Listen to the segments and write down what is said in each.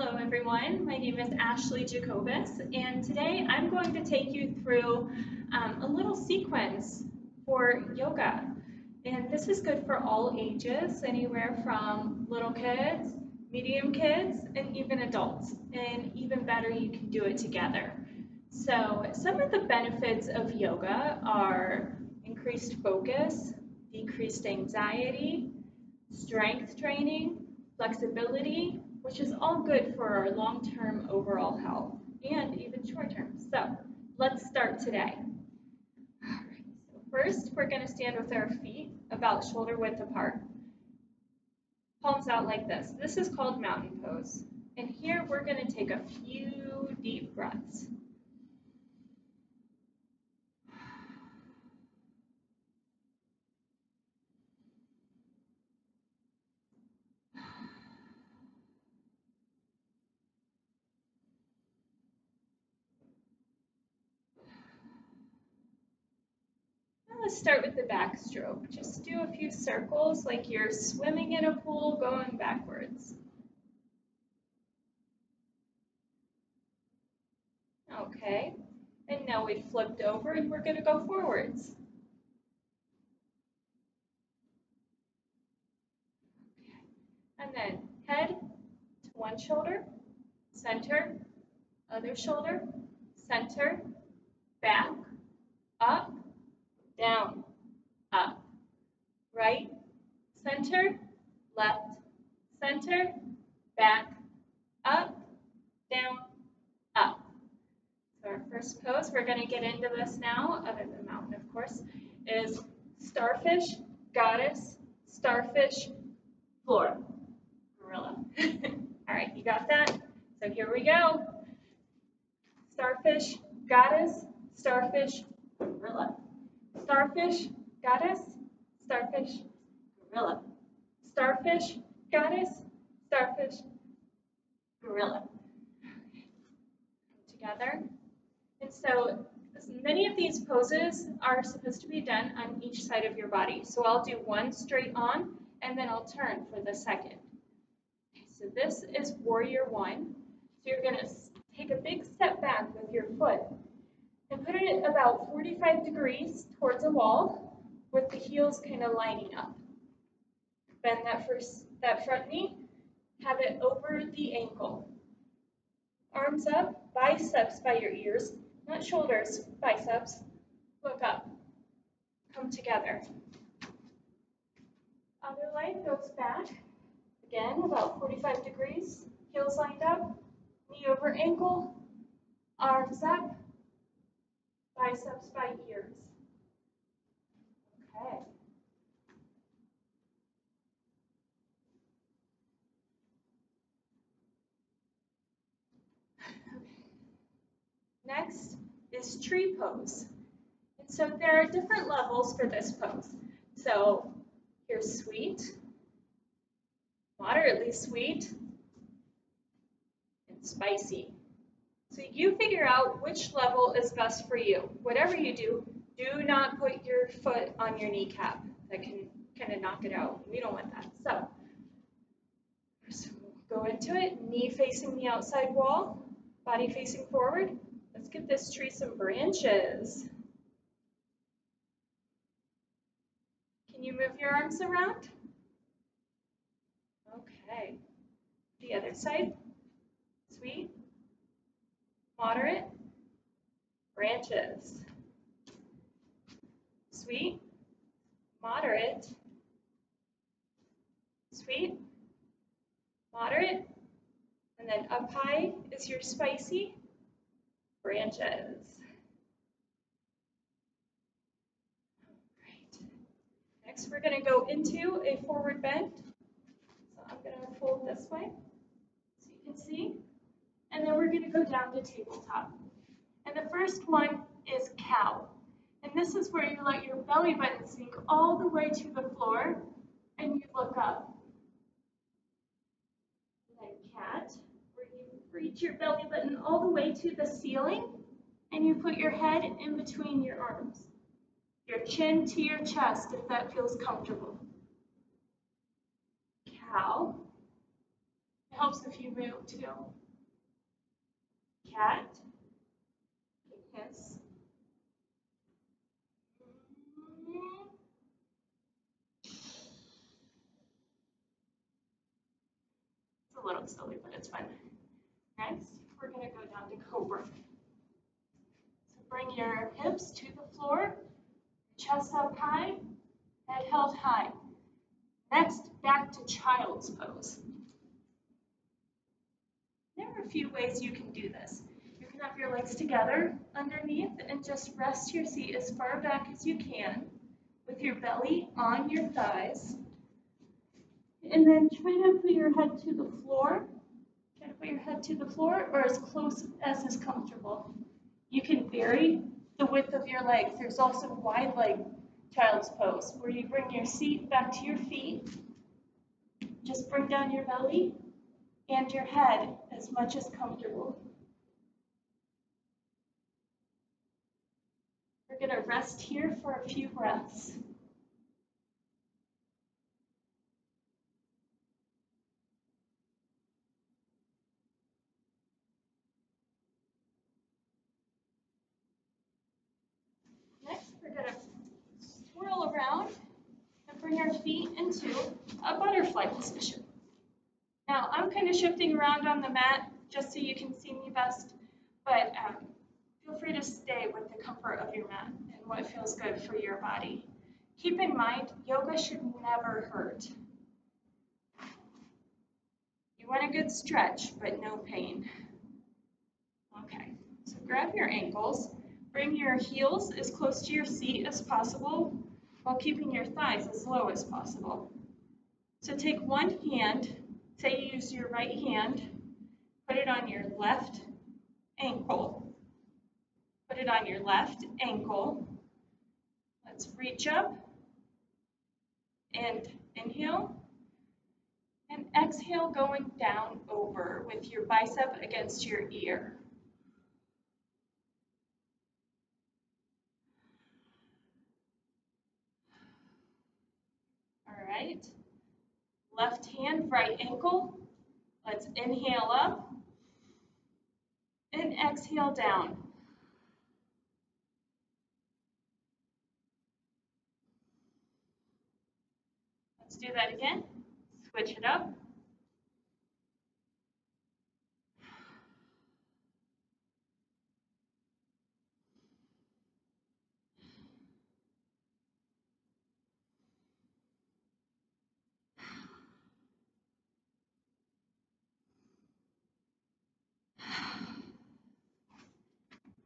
Hello everyone, my name is Ashley Jacobus, and today I'm going to take you through a little sequence for yoga. And this is good for all ages, anywhere from little kids, medium kids, and even adults. And even better, you can do it together. So some of the benefits of yoga are increased focus, decreased anxiety, strength training, flexibility, which is all good for our long-term overall health and even short-term. So let's start today. All right, so first, we're going to stand with our feet about shoulder width apart. Palms out like this. This is called mountain pose. And here we're going to take a few deep breaths. Let's start with the backstroke. Just do a few circles like you're swimming in a pool going backwards. Okay, and now we've flipped over and we're going to go forwards. Okay. And then head to one shoulder, center, other shoulder, center, back, up, down, up, right, center, left, center, back, up, down, up. So our first pose, we're going to get into this now, other than mountain of course, is starfish, goddess, starfish, floor, gorilla. All right, you got that? So here we go. Starfish, goddess, starfish, gorilla. Starfish, goddess, starfish, gorilla. Starfish, goddess, starfish, gorilla. Together. And so many of these poses are supposed to be done on each side of your body. So I'll do one straight on, and then I'll turn for the second. So this is warrior one. So you're going to take a big step back with your foot and put it about 45 degrees towards a wall with the heels kind of lining up. Bend that front knee, have it over the ankle. Arms up, biceps by your ears, not shoulders, biceps. Look up, come together. Other leg goes back, again about 45 degrees, heels lined up, knee over ankle, arms up, biceps by ears. Okay. Next is tree pose. And so there are different levels for this pose. So here's sweet, moderately sweet, and spicy. So you figure out which level is best for you. Whatever you do, do not put your foot on your kneecap. That can kind of knock it out. We don't want that. So we'll go into it, knee facing the outside wall, body facing forward. Let's give this tree some branches. Can you move your arms around? Okay. The other side. Sweet. Moderate. Branches. Sweet. Moderate. Sweet. Moderate. And then up high is your spicy. Branches. Great. Next, we're going to go into a forward bend. So I'm going to fold this way so you can see. And then we're going to go down to tabletop. And the first one is cow. And this is where you let your belly button sink all the way to the floor and you look up. And then cat, where you reach your belly button all the way to the ceiling and you put your head in between your arms. Your chin to your chest if that feels comfortable. Cow. helps if you move too. Cat, hiss. It's a little silly, but it's fun. Next, we're going to go down to Cobra. So bring your hips to the floor, chest up high, head held high. Next, back to child's pose. There are a few ways you can do this. You can have your legs together underneath and just rest your seat as far back as you can with your belly on your thighs. And then try to put your head to the floor. Try to put your head to the floor or as close as is comfortable. You can vary the width of your legs. There's also wide leg child's pose where you bring your seat back to your feet. Just bring down your belly and your head as much as comfortable. We're going to rest here for a few breaths. Next, we're going to swirl around and bring our feet into a butterfly position. Now, I'm kind of shifting around on the mat just so you can see me best, but feel free to stay with the comfort of your mat and what feels good for your body. Keep in mind, yoga should never hurt. You want a good stretch, but no pain. Okay, so grab your ankles, bring your heels as close to your seat as possible while keeping your thighs as low as possible. So take one hand, say you use your right hand, put it on your left ankle. Put it on your left ankle. Let's reach up and inhale. And exhale, going down over with your bicep against your ear. All right. Left hand, right ankle. Let's inhale up and exhale down. Let's do that again. Switch it up.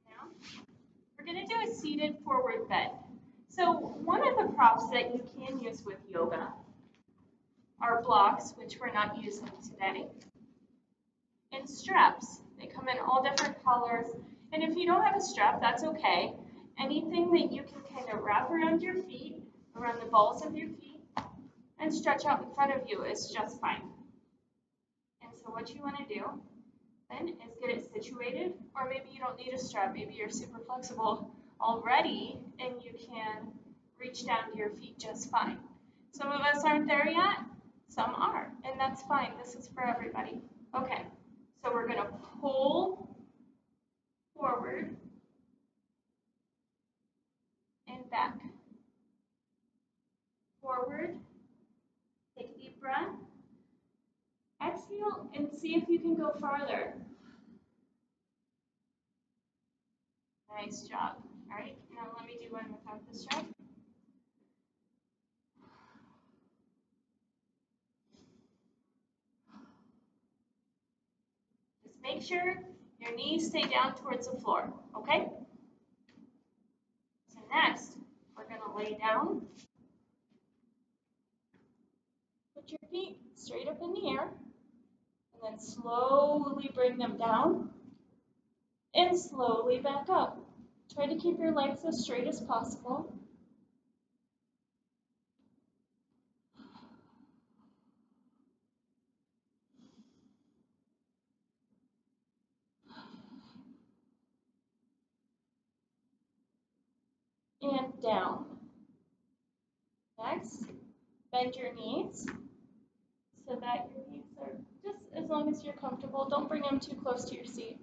Now, we're going to do a seated forward bend. So one of the props that you can use with yoga are blocks, which we're not using today, and straps. They come in all different colors, and if you don't have a strap, that's okay. Anything that you can kind of wrap around your feet, around the balls of your feet, and stretch out in front of you is just fine. And so what you want to do then is get it situated, or maybe you don't need a strap, maybe you're super flexible already and you can reach down to your feet just fine. Some of us aren't there yet, some are, and that's fine. This is for everybody. Okay, so we're going to pull forward and back. Forward, take a deep breath. Exhale and see if you can go farther. Nice job. All right, now let me do one without the strap. Just make sure your knees stay down towards the floor, okay? So next, we're going to lay down. Put your feet straight up in the air, and then slowly bring them down, and slowly back up. Try to keep your legs as straight as possible. And down. Next, bend your knees so that your knees are just as long long as you're comfortable. Don't bring them too close to your seat.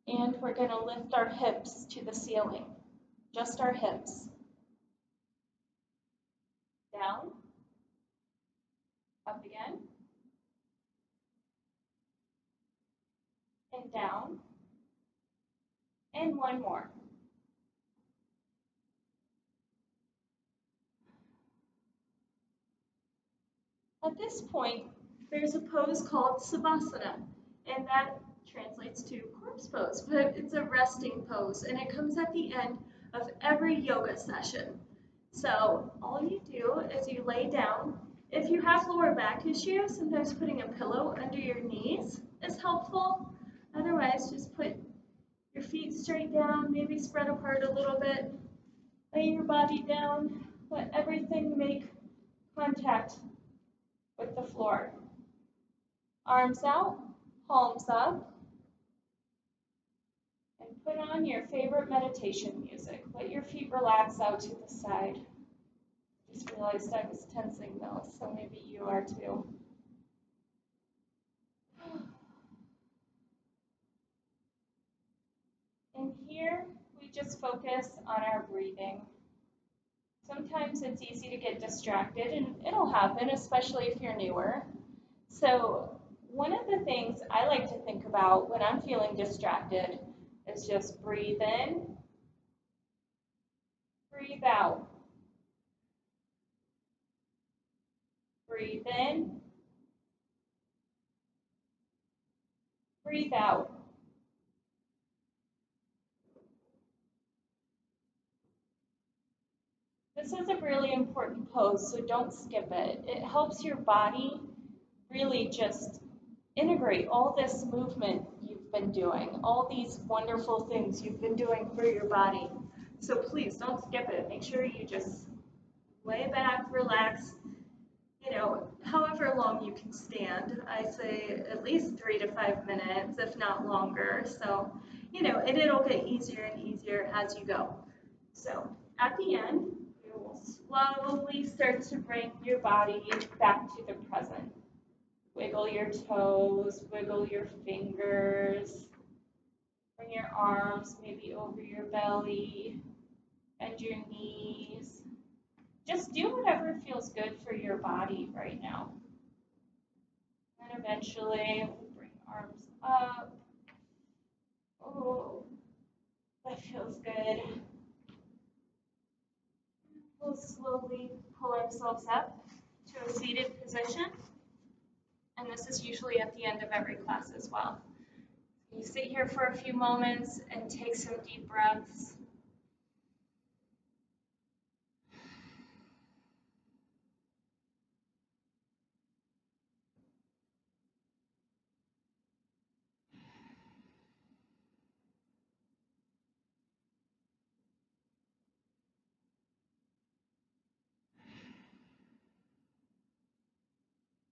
And we're going to lift our hips to the ceiling, just our hips. Down, up again, and down, and one more. At this point, there's a pose called Savasana, and that translates to corpse pose, but it's a resting pose, and it comes at the end of every yoga session. So all you do is you lay down. If you have lower back issues, sometimes putting a pillow under your knees is helpful. Otherwise, just put your feet straight down, maybe spread apart a little bit. Lay your body down, let everything make contact with the floor. Arms out, palms up, and put on your favorite meditation music. Let your feet relax out to the side. Just realized I was tensing those, so maybe you are too. And here, we just focus on our breathing. Sometimes it's easy to get distracted, and it'll happen, especially if you're newer. So one of the things I like to think about when I'm feeling distracted is just breathe in, breathe out. Breathe in, breathe out. This is a really important pose, so don't skip it. It helps your body really just integrate all this movement you've been doing, all these wonderful things you've been doing for your body. So please don't skip it. Make sure you just lay back, relax, however long you can stand. I say at least 3 to 5 minutes, if not longer. So, and it'll get easier and easier as you go. So at the end, you will slowly start to bring your body back to the present. Wiggle your toes, wiggle your fingers, bring your arms maybe over your belly, bend your knees. Just do whatever feels good for your body right now. And eventually, we'll bring arms up. Oh, that feels good. We'll slowly pull ourselves up to a seated position. And this is usually at the end of every class as well. You sit here for a few moments and take some deep breaths.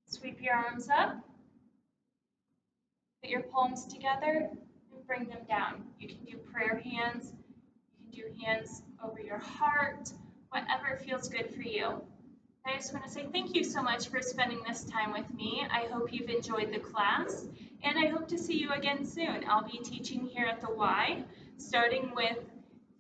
Sweep your arms up. Put your palms together and bring them down. You can do prayer hands. You can do hands over your heart, whatever feels good for you. I just want to say thank you so much for spending this time with me. I hope you've enjoyed the class, and I hope to see you again soon. I'll be teaching here at the Y, starting with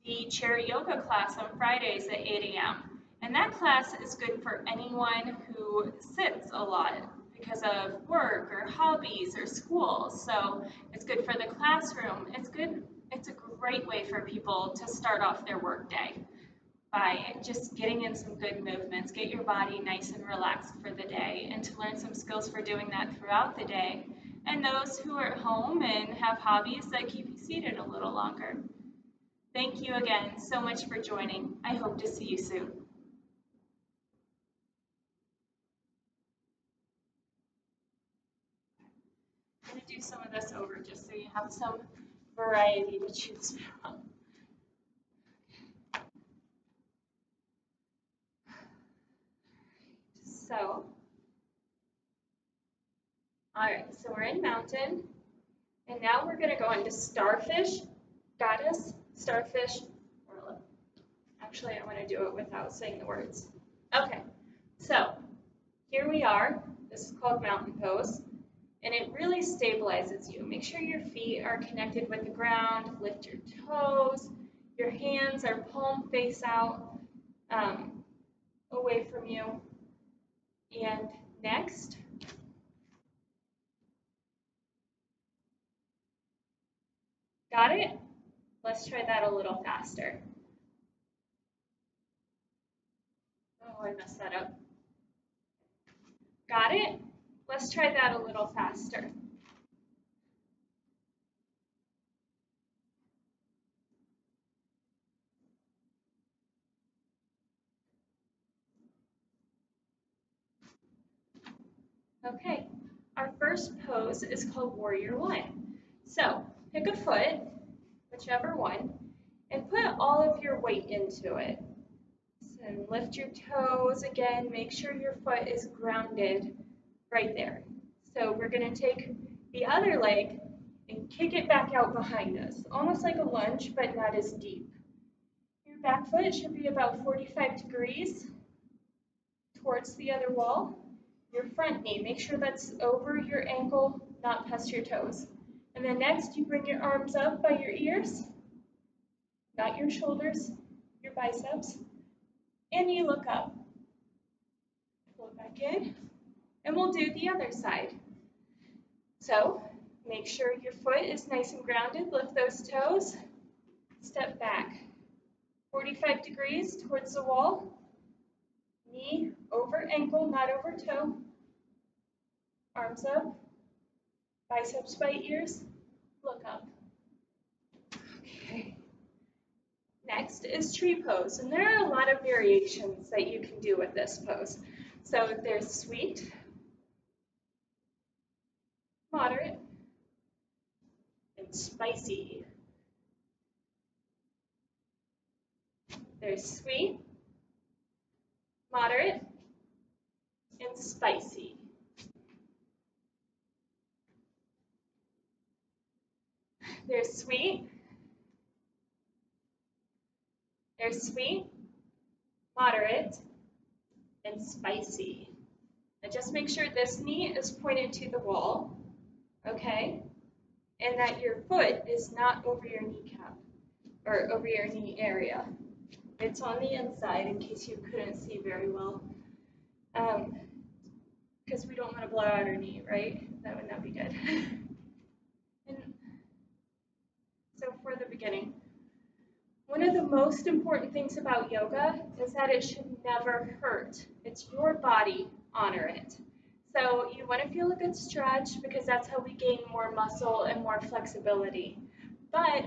the chair yoga class on Fridays at 8 a.m. And that class is good for anyone who sits a lot because of work or hobbies or school. So it's good for the classroom. It's a great way for people to start off their work day by just getting in some good movements, get your body nice and relaxed for the day, and to learn some skills for doing that throughout the day. And those who are at home and have hobbies that keep you seated a little longer. Thank you again so much for joining. I hope to see you soon. I'm going to do some of this over just so you have some variety to choose from. So, all right, so we're in mountain, and now we're going to go into starfish, goddess, starfish, orla. Actually, I want to do it without saying the words. Okay, so here we are. This is called mountain pose. and it really stabilizes you. Make sure your feet are connected with the ground, lift your toes, your hands are palm face out, away from you. And next, got it? Let's try that a little faster. Oh, I messed that up. Got it? Let's try that a little faster. Okay, our first pose is called Warrior One. So pick a foot, whichever one, and put all of your weight into it. And lift your toes again, make sure your foot is grounded right there. So we're going to take the other leg and kick it back out behind us, almost like a lunge, but not as deep. Your back foot should be about 45 degrees towards the other wall. Your front knee, make sure that's over your ankle, not past your toes. And then next, you bring your arms up by your ears, not your shoulders, your biceps, and you look up. Pull it back in, and we'll do the other side. So make sure your foot is nice and grounded, lift those toes, step back, 45 degrees towards the wall, knee over ankle, not over toe, arms up, biceps by ears, look up. Okay. Next is tree pose, and there are a lot of variations that you can do with this pose. So there's sweet, moderate, and spicy. There's sweet, moderate, and spicy. There's sweet, moderate, and spicy. Now just make sure this knee is pointed to the wall, okay? And that your foot is not over your kneecap or over your knee area. It's on the inside in case you couldn't see very well. Because we don't want to blow out our knee, right? That would not be good. And so for the beginning, one of the most important things about yoga is that it should never hurt. It's your body, honor it. So you want to feel a good stretch because that's how we gain more muscle and more flexibility. But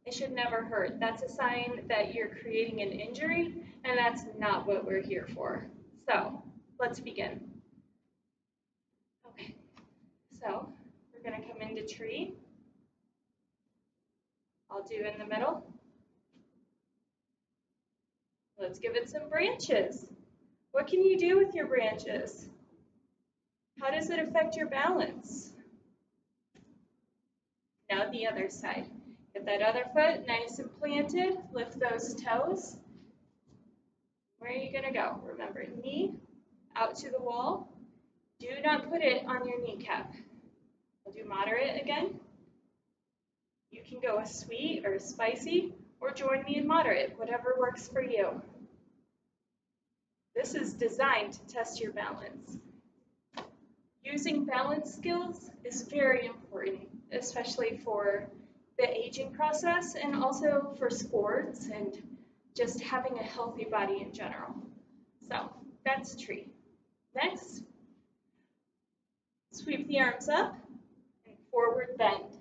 it should never hurt. That's a sign that you're creating an injury, and that's not what we're here for. So let's begin. Okay, so we're going to come into tree. I'll do in the middle. Let's give it some branches. What can you do with your branches? How does it affect your balance? Now the other side. Get that other foot nice and planted. Lift those toes. Where are you going to go? Remember, knee out to the wall. Do not put it on your kneecap. We'll do moderate again. You can go a sweet or spicy, or join me in moderate, whatever works for you. This is designed to test your balance. Using balance skills is very important, especially for the aging process and also for sports and just having a healthy body in general. So that's tree. Next, sweep the arms up and forward bend.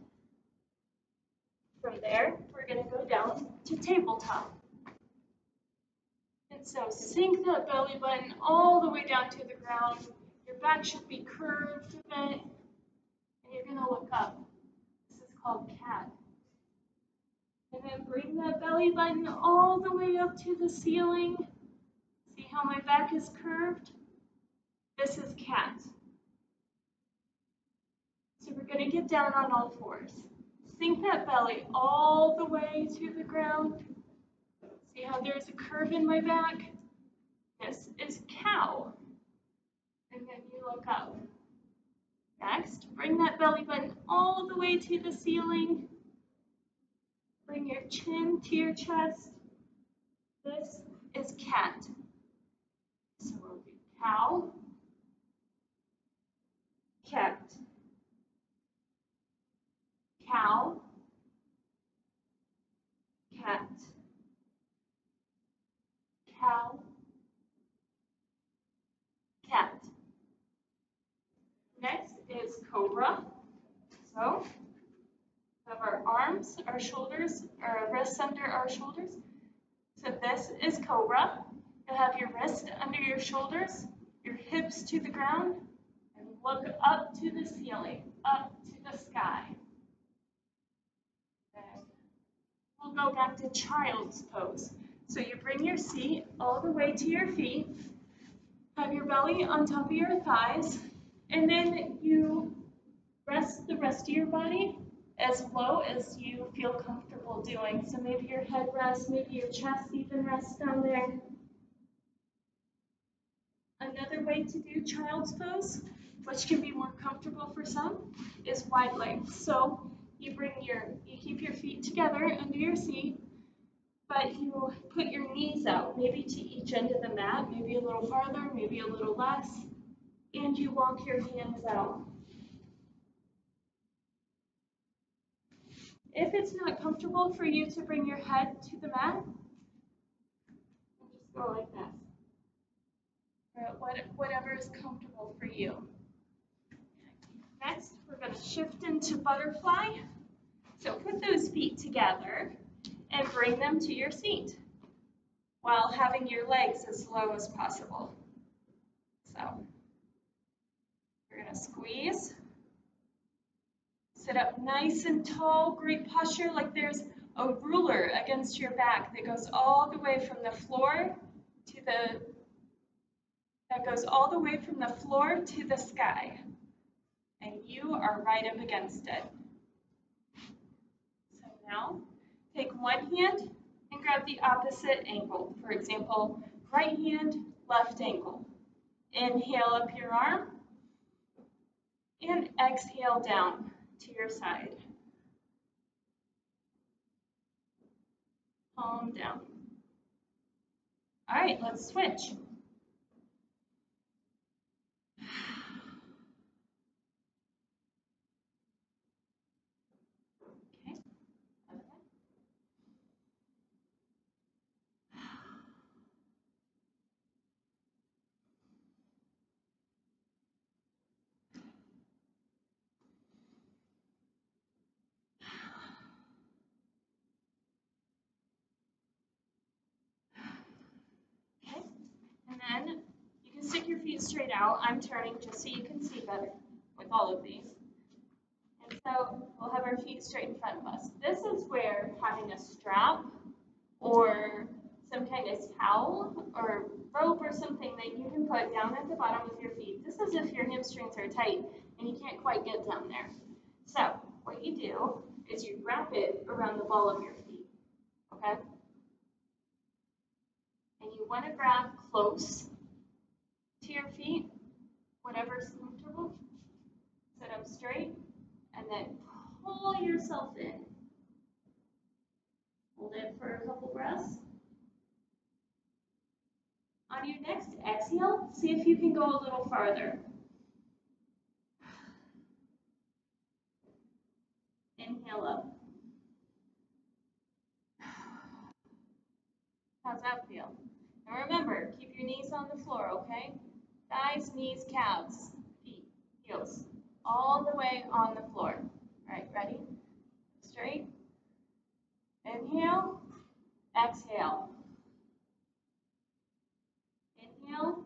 From there, we're going to go down to tabletop. And so sink that belly button all the way down to the ground. Your back should be curved a bit, and you're going to look up. This is called cat. And then bring that belly button all the way up to the ceiling. See how my back is curved? This is cat. So we're going to get down on all fours. Sink that belly all the way to the ground. See how there's a curve in my back? This is cow. And then you look up. Next, bring that belly button all the way to the ceiling. Bring your chin to your chest. This is cat. So we'll do cow, cat, cow, cat, cow, cat. Next is cobra. So have our arms, our shoulders, our wrists under our shoulders. So this is cobra. You'll have your wrist under your shoulders, your hips to the ground, and look up to the ceiling, up to the sky. Then we'll go back to child's pose. So you bring your seat all the way to your feet, have your belly on top of your thighs, and then you rest the rest of your body as low as you feel comfortable doing. So maybe your head rests, maybe your chest even rests down there. Another way to do child's pose, which can be more comfortable for some, is wide legs. So you keep your feet together under your seat, but you put your knees out, maybe to each end of the mat, maybe a little farther, maybe a little less, and you walk your hands out. If it's not comfortable for you to bring your head to the mat, just go like this. Or whatever is comfortable for you. Next, we're going to shift into butterfly. So put those feet together and bring them to your seat while having your legs as low as possible. So you're going to squeeze. Sit up nice and tall, great posture, like there's a ruler against your back that goes all the way from the floor to the sky. And you are right up against it. So now, take one hand and grab the opposite ankle. For example, right hand, left ankle. Inhale up your arm and exhale down to your side. Palm down. All right, let's switch. Okay. And then you can stick your feet straight out. I'm turning just so you can see better with all of these. And so we'll have our feet straight in front of us. This is where having a strap or some kind of towel or rope or something that you can put down at the bottom of your feet. This is if your hamstrings are tight and you can't quite get down there. So what you do is you wrap it around the ball of your feet, okay? And you want to grab close to your feet, whatever's comfortable. Sit up straight, and then pull yourself in. Hold it for a couple breaths. On your next exhale, see if you can go a little farther. Inhale up. How's that feel? And remember, keep your knees on the floor, okay? Thighs, knees, calves, feet, heels, all the way on the floor. All right, ready? Straight. Inhale, exhale. Inhale,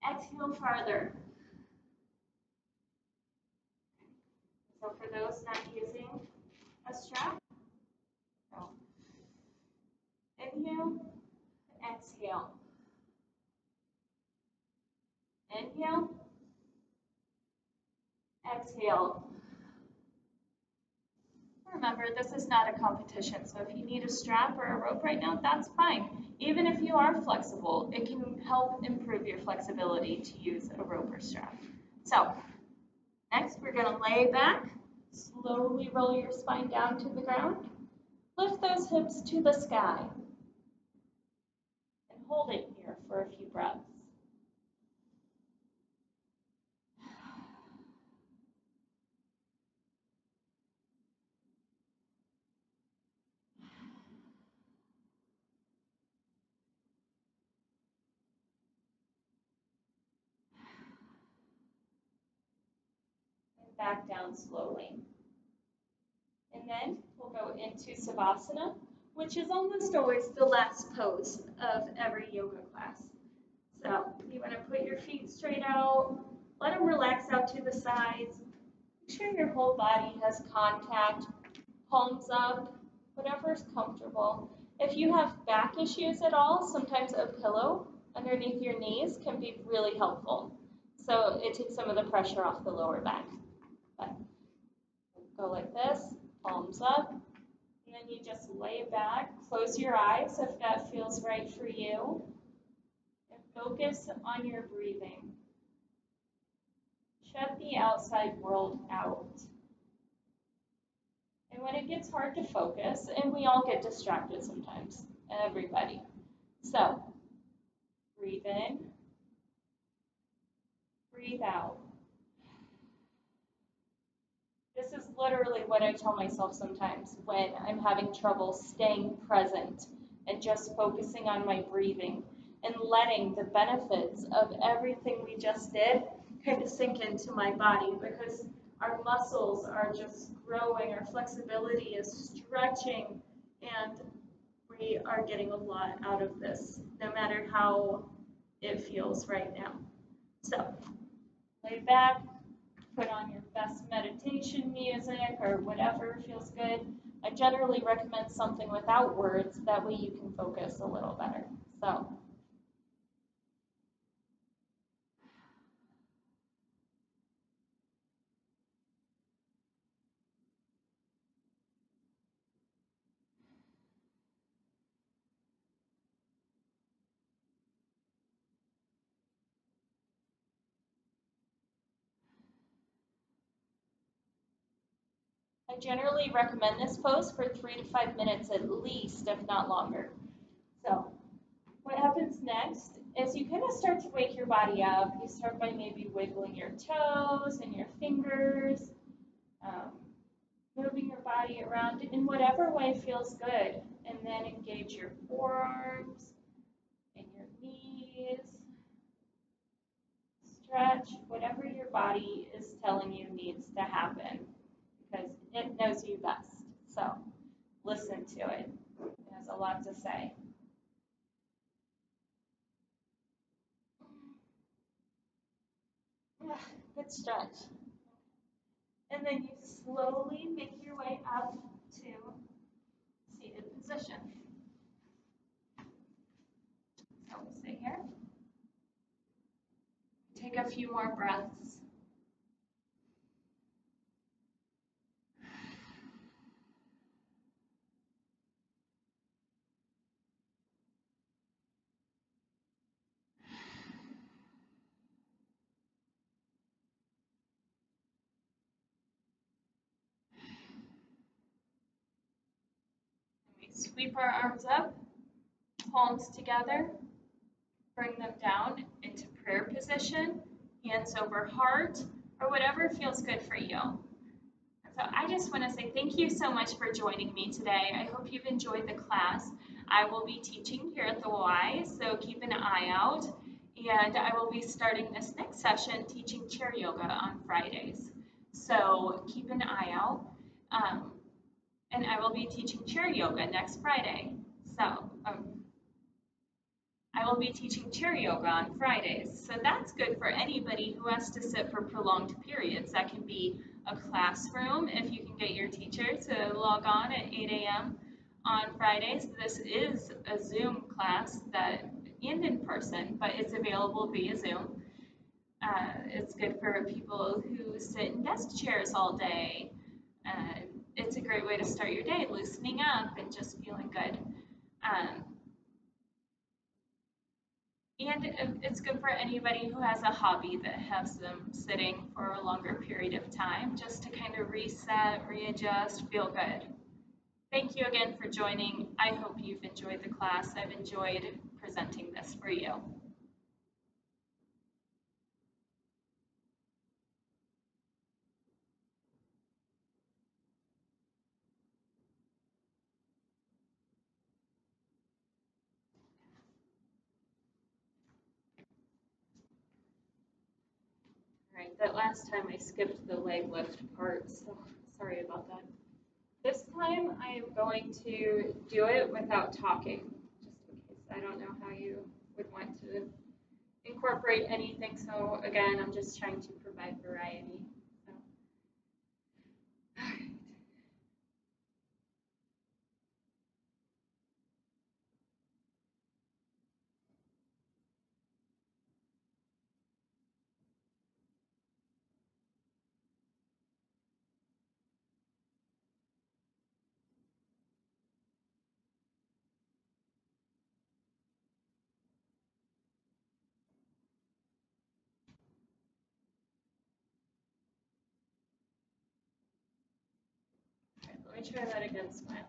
exhale farther. So for those not using a strap, so inhale, exhale. Inhale, exhale. Remember, this is not a competition, so if you need a strap or a rope right now, that's fine. Even if you are flexible, it can help improve your flexibility to use a rope or strap. So, next You're going to lay back, slowly roll your spine down to the ground, lift those hips to the sky, and hold it here for a few breaths. And back down slowly. And then we'll go into Savasana, which is almost always the last pose of every yoga class. So you want to put your feet straight out, let them relax out to the sides. Make sure your whole body has contact, palms up, whatever's comfortable. If you have back issues at all, sometimes a pillow underneath your knees can be really helpful. So it takes some of the pressure off the lower back. But go like this, palms up, and then you just lay back, close your eyes if that feels right for you, and focus on your breathing. Shut the outside world out. And when it gets hard to focus, and we all get distracted sometimes, everybody. So, breathe in, breathe out. This is literally what I tell myself sometimes when I'm having trouble staying present and just focusing on my breathing and letting the benefits of everything we just did kind of sink into my body, because our muscles are just growing, our flexibility is stretching, and we are getting a lot out of this, no matter how it feels right now. So, lay back, put on your best meditation music or whatever feels good. I generally recommend something without words, that way you can focus a little better. So, I generally recommend this pose for 3 to 5 minutes at least, if not longer. So, what happens next is you kind of start to wake your body up. You start by maybe wiggling your toes and your fingers, moving your body around in whatever way feels good. And then engage your forearms and your knees. Stretch whatever your body is telling you needs to happen, because it knows you best. So listen to it. It has a lot to say. Good stretch. And then you slowly make your way up to seated position. So we'll stay here. Take a few more breaths. Sweep our arms up, palms together, bring them down into prayer position, hands over heart, or whatever feels good for you. So I just want to say thank you so much for joining me today. I hope you've enjoyed the class. I will be teaching here at the Y, so keep an eye out. And I will be starting this next session teaching chair yoga on Fridays. So keep an eye out. And I will be teaching chair yoga next Friday. So I will be teaching chair yoga on Fridays. So that's good for anybody who has to sit for prolonged periods. That can be a classroom if you can get your teacher to log on at 8 a.m. on Fridays. This is a Zoom class and in person, but it's available via Zoom. It's good for people who sit in desk chairs all day. It's a great way to start your day, loosening up and just feeling good. And it's good for anybody who has a hobby that has them sitting for a longer period of time, just to kind of reset, readjust, feel good. Thank you again for joining. I hope you've enjoyed the class. I've enjoyed presenting this for you. All right, that last time I skipped the leg lift part, so sorry about that. This time I am going to do it without talking, just in case. I don't know how you would want to incorporate anything, so again, I'm just trying to provide variety. So, all right. All right, let me try that again, smiling.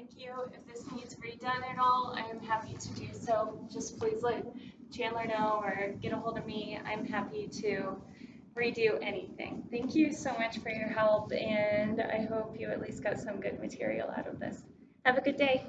Thank you. If this needs redone at all, I am happy to do so. Just please let Chandler know or get a hold of me. I'm happy to redo anything. Thank you so much for your help, and I hope you at least got some good material out of this. Have a good day.